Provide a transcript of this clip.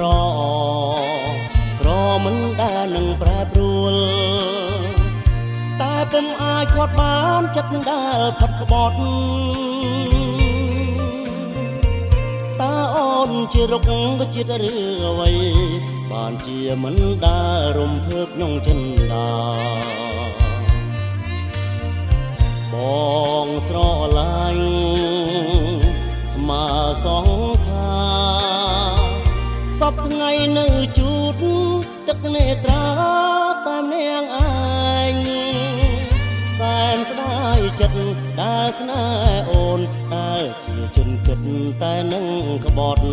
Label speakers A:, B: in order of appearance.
A: រក្រមិនដែលនឹងប្រែប្រួលតែពុំអាចខាត់បានចិត្តនឹងដែលផិតក្បត់តើអូនជារុក្ខជាតិឬអ្វីបានជាមិនដែលរំភើបក្នុងចិន្តាបងស្រឡាញ់ស្មើសងខាសពថ្ងៃនៅជូតទឹកនេត្រាតាមនាងឯងសែនស្ដាយចិត្តដែលស្នេហ៍អូនតែជាជនគិតតែនឹងក្បត់